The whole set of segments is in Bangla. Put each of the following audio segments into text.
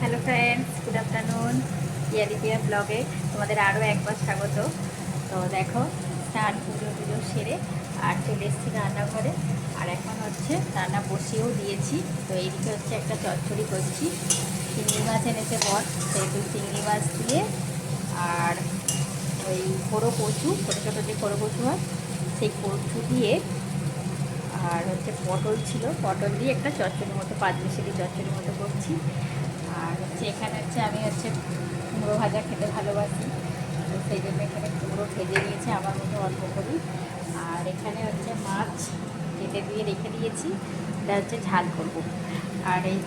Hello friends, good afternoon. ইয়াদিপিয়া ব্লগে তোমাদের আরও একবার স্বাগত। তো দেখো, স্নান পুজো টুজো সেরে আর চলে এসেছি রান্নাঘরে। আর এখন হচ্ছে রান্না বসিয়েও দিয়েছি। তো এইদিকে হচ্ছে একটা চচ্চড়ি করছি। চিংড়ি মাছ এনেছে বর, সেহেতু চিংড়ি মাছ দিয়ে আর ওই খোড়ো কচু, ছোটো ছোটো যে খোড়ো কচু হয় সেই কচু দিয়ে, আর হচ্ছে পটল ছিল, পটল দিয়ে একটা চচ্চড়ির মতো, পাঁচমিশালি চচ্চড়ির মতো করছি। আর হচ্ছে এখানে হচ্ছে আমি হচ্ছে কুমড়ো ভাজা খেতে ভালোবাসি, তো সেই জন্য এখানে কুমড়ো ভেজে নিয়েছি আমার মতো অল্প করি। আর এখানে হচ্ছে মাছ কেটে দিয়ে রেখে দিয়েছি, এটা হচ্ছে ঝাল করবো। আর এই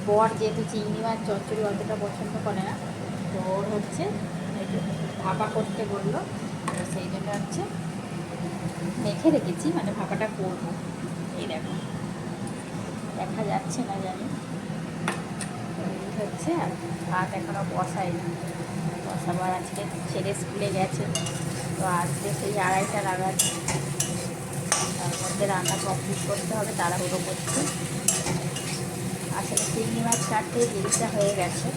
বর যেহেতু চিংড়ি মাছ চচ্চড়ি অতটা পছন্দ করে না, তো ওর হচ্ছে একটু ভাপা করতে বললো, তো সেই জন্য হচ্ছে মেখে রেখেছি, মানে ভাপাটা করবো। এই দেখো, দেখা যাচ্ছে না জানি, এই হচ্ছে। আর ভাত এখনও বসাইনি, বসাবার আজকে ছেলে স্কুলে গেছে, তো আজকে সেই 2:30টা নাগাদ, তার মধ্যে রান্না কমপ্লিট করতে হবে, তাড়াহুড়ো করছে। আসলে চিংড়ি মাছ কাটতে দেরিটা হয়ে গেছে,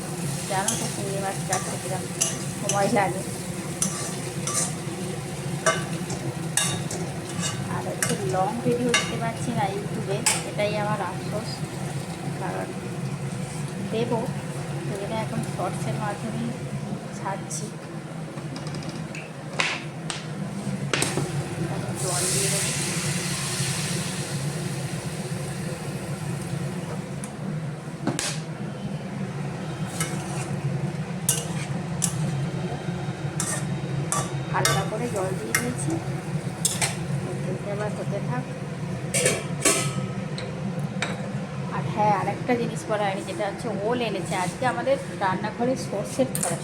জানো তো চিংড়ি মাছ কাটতে কিরকম সময় লাগে। আর হচ্ছে লং ভিডিও দিতে পারছি না ইউটিউবে, এটাই আমার আফসোস। কারণ দেবো, সেজন্য এখন শর্টসের মাধ্যমেই ছাড়ছি। জল দিয়ে দেবো। হালকা করে জল দিয়ে দিয়েছি, এবার হতে থাক। আর হ্যাঁ, আরেকটা জিনিস করা হয়নি, যেটা হচ্ছে ওল এনেছে আজকে আমাদের রান্নাঘরে, সর্ষের খরা,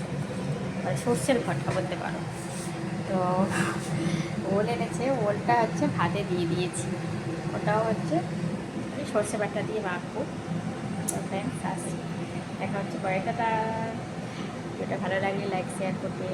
মানে সর্ষের ঘরটা বলতে পারো। তো ওল এনেছে, ওলটা হচ্ছে ভাতে দিয়ে দিয়েছি, ওটাও হচ্ছে সর্ষে বাটা দিয়ে মাখবো। ফ্রেন্ডস আসি, দেখা হচ্ছে পরেরটা। যেটা ভালো লাগলে লাইক শেয়ার করবে।